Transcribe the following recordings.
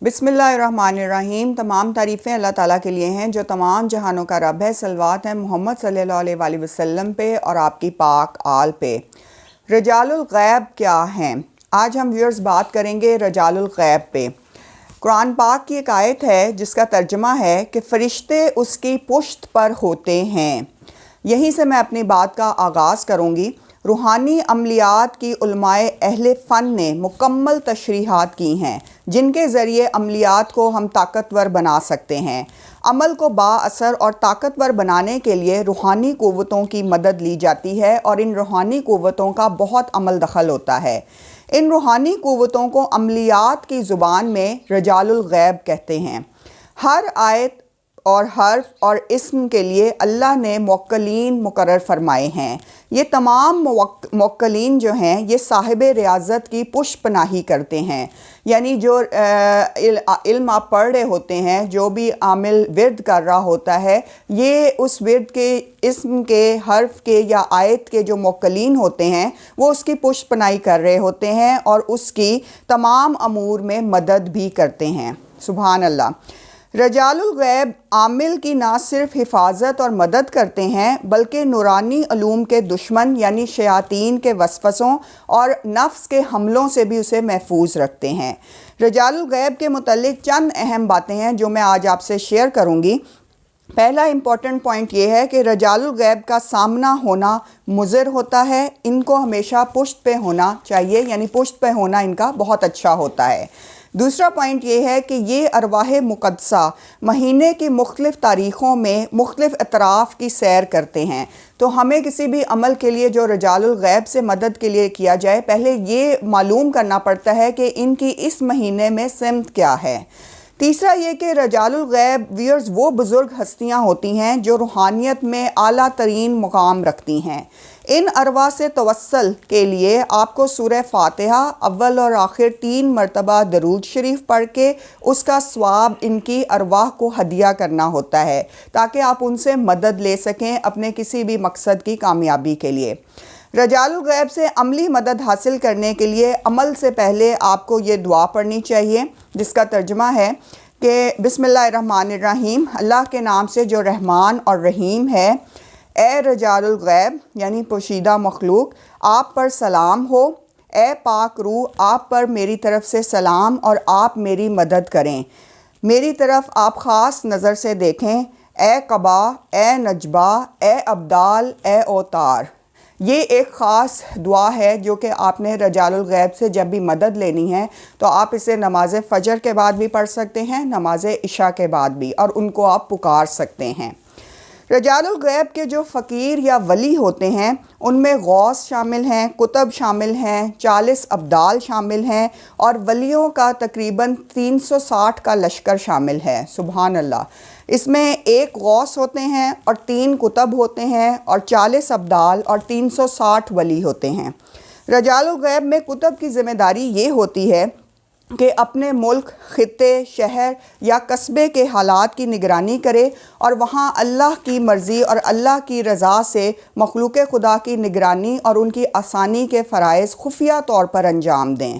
بسم اللہ الرحمن الرحیم۔ تمام تعریفیں اللہ تعالیٰ کے لیے ہیں جو تمام جہانوں کا رب ہے۔ صلوات ہیں محمد صلی اللہ علیہ وآلہ وسلم پہ اور آپ کی پاک آل پہ۔ رجال-ال-غیب کیا ہیں؟ آج ہم ویورز بات کریں گے رجال-ال-غیب پہ۔ قرآن پاک کی ایک آیت ہے جس کا ترجمہ ہے کہ فرشتے اس کی پشت پر ہوتے ہیں۔ یہیں سے میں اپنی بات کا آغاز کروں گی۔ روحانی عملیات کی علماء اہل فن نے مکمل تشریحات کی ہیں جن کے ذریعے عملیات کو ہم طاقتور بنا سکتے ہیں۔ عمل کو با اثر اور طاقتور بنانے کے لیے روحانی قوتوں کی مدد لی جاتی ہے اور ان روحانی قوتوں کا بہت عمل دخل ہوتا ہے۔ ان روحانی قوتوں کو عملیات کی زبان میں رجال-ال-غیب کہتے ہیں۔ ہر آیت اور حرف اور اسم کے لیے اللہ نے موکلین مقرر فرمائے ہیں۔ یہ تمام موکلین جو ہیں یہ صاحب ریاضت کی پشت پناہی کرتے ہیں، یعنی جو علم آپ پڑھ رہے ہوتے ہیں، جو بھی عامل ورد کر رہا ہوتا ہے، یہ اس ورد کے اسم کے حرف کے یا آیت کے جو موکلین ہوتے ہیں وہ اس کی پشت پناہی کر رہے ہوتے ہیں اور اس کی تمام امور میں مدد بھی کرتے ہیں۔ سبحان اللہ۔ رجال-ال-غیب عامل کی نہ صرف حفاظت اور مدد کرتے ہیں بلکہ نورانی علوم کے دشمن یعنی شیاطین کے وسوسوں اور نفس کے حملوں سے بھی اسے محفوظ رکھتے ہیں۔ رجال-ال-غیب کے متعلق چند اہم باتیں ہیں جو میں آج آپ سے شیئر کروں گی۔ پہلا امپورٹنٹ پوائنٹ یہ ہے کہ رجال-ال-غیب کا سامنا ہونا مضر ہوتا ہے۔ ان کو ہمیشہ پشت پہ ہونا چاہیے، یعنی پشت پہ ہونا ان کا بہت اچھا ہوتا ہے۔ دوسرا پوائنٹ یہ ہے کہ یہ ارواح مقدسہ مہینے کی مختلف تاریخوں میں مختلف اطراف کی سیر کرتے ہیں، تو ہمیں کسی بھی عمل کے لیے جو رجال-ال-غیب سے مدد کے لیے کیا جائے پہلے یہ معلوم کرنا پڑتا ہے کہ ان کی اس مہینے میں سمت کیا ہے۔ تیسرا یہ کہ رجال-ال-غیب ویئرز وہ بزرگ ہستیاں ہوتی ہیں جو روحانیت میں اعلیٰ ترین مقام رکھتی ہیں۔ ان ارواح سے توسل کے لیے آپ کو سورہ فاتحہ اول اور آخر 3 مرتبہ درود شریف پڑھ کے اس کا ثواب ان کی ارواح کو ہدیہ کرنا ہوتا ہے تاکہ آپ ان سے مدد لے سکیں اپنے کسی بھی مقصد کی کامیابی کے لیے۔ رجال-ال-غیب سے عملی مدد حاصل کرنے کے لیے عمل سے پہلے آپ کو یہ دعا پڑھنی چاہیے جس کا ترجمہ ہے کہ بسم اللہ الرحمن الرحیم، اللہ کے نام سے جو رحمان اور رحیم ہے۔ اے رجال-ال-غیب یعنی پوشیدہ مخلوق، آپ پر سلام ہو۔ اے پاک روح، آپ پر میری طرف سے سلام اور آپ میری مدد کریں۔ میری طرف آپ خاص نظر سے دیکھیں۔ اے قبا، اے نجبہ، اے ابدال، اے اوتار۔ یہ ایک خاص دعا ہے جو کہ آپ نے رجال-ال-غیب سے جب بھی مدد لینی ہے تو آپ اسے نماز فجر کے بعد بھی پڑھ سکتے ہیں، نماز عشاء کے بعد بھی، اور ان کو آپ پکار سکتے ہیں۔ رجال-ال-غیب کے جو فقیر یا ولی ہوتے ہیں ان میں غوث شامل ہیں، قطب شامل ہیں، 40 ابدال شامل ہیں اور ولیوں کا تقریباً 360 کا لشکر شامل ہے۔ سبحان اللہ۔ اس میں ایک غوث ہوتے ہیں اور 3 قطب ہوتے ہیں اور 40 ابدال اور 360 ولی ہوتے ہیں۔ رجال-ال-غیب میں قطب کی ذمہ داری یہ ہوتی ہے کہ اپنے ملک، خطے، شہر یا قصبے کے حالات کی نگرانی کرے اور وہاں اللہ کی مرضی اور اللہ کی رضا سے مخلوق خدا کی نگرانی اور ان کی آسانی کے فرائض خفیہ طور پر انجام دیں۔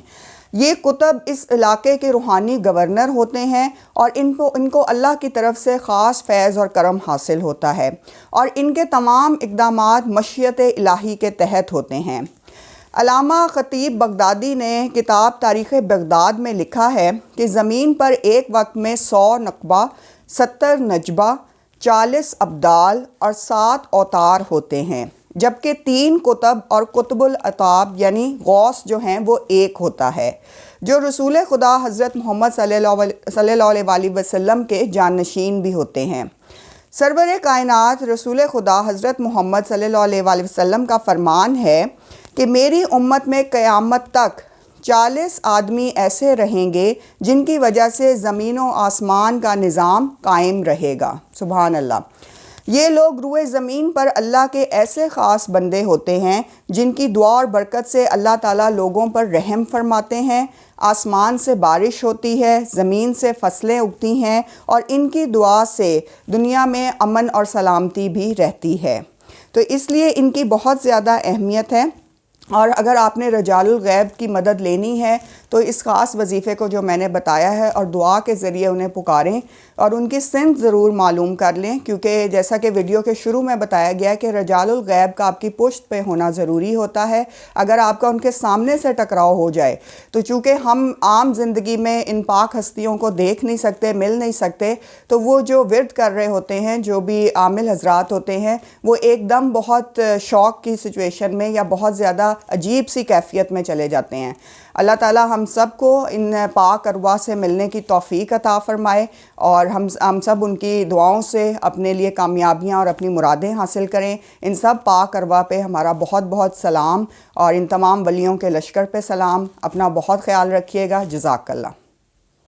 یہ قطب اس علاقے کے روحانی گورنر ہوتے ہیں اور ان کو اللہ کی طرف سے خاص فیض اور کرم حاصل ہوتا ہے اور ان کے تمام اقدامات مشیت الہی کے تحت ہوتے ہیں۔ علامہ خطیب بغدادی نے کتاب تاریخ بغداد میں لکھا ہے کہ زمین پر ایک وقت میں 100 نقبہ، 70 نجبہ، 40 ابدال اور 7 اوتار ہوتے ہیں، جبکہ 3 قطب اور قطب العطاب یعنی غوث جو ہیں وہ ایک ہوتا ہے جو رسول خدا حضرت محمد صلی اللہ علیہ وآلہ وسلم کے جانشین بھی ہوتے ہیں۔ سرور کائنات رسول خدا حضرت محمد صلی اللہ علیہ وآلہ وسلم کا فرمان ہے کہ میری امت میں قیامت تک 40 آدمی ایسے رہیں گے جن کی وجہ سے زمین و آسمان کا نظام قائم رہے گا۔ سبحان اللہ۔ یہ لوگ روئے زمین پر اللہ کے ایسے خاص بندے ہوتے ہیں جن کی دعا اور برکت سے اللہ تعالیٰ لوگوں پر رحم فرماتے ہیں، آسمان سے بارش ہوتی ہے، زمین سے فصلیں اگتی ہیں اور ان کی دعا سے دنیا میں امن اور سلامتی بھی رہتی ہے۔ تو اس لیے ان کی بہت زیادہ اہمیت ہے اور اگر آپ نے رجال-ال-غیب کی مدد لینی ہے تو اس خاص وظیفے کو جو میں نے بتایا ہے اور دعا کے ذریعے انہیں پکاریں اور ان کی سمت ضرور معلوم کر لیں، کیونکہ جیسا کہ ویڈیو کے شروع میں بتایا گیا کہ رجال-ال-غیب کا آپ کی پشت پہ ہونا ضروری ہوتا ہے۔ اگر آپ کا ان کے سامنے سے ٹکراؤ ہو جائے تو چونکہ ہم عام زندگی میں ان پاک ہستیوں کو دیکھ نہیں سکتے، مل نہیں سکتے، تو وہ جو ورد کر رہے ہوتے ہیں، جو بھی عامل حضرات ہوتے ہیں، وہ ایک دم بہت شوق کی سچویشن میں یا بہت زیادہ عجیب سی کیفیت میں چلے جاتے ہیں۔ اللہ تعالی ہم سب کو ان پاک ارواح سے ملنے کی توفیق عطا فرمائے اور ہم سب ان کی دعاؤں سے اپنے لیے کامیابیاں اور اپنی مرادیں حاصل کریں۔ ان سب پاک ارواح پہ ہمارا بہت بہت سلام اور ان تمام ولیوں کے لشکر پہ سلام۔ اپنا بہت خیال رکھیے گا۔ جزاک اللہ۔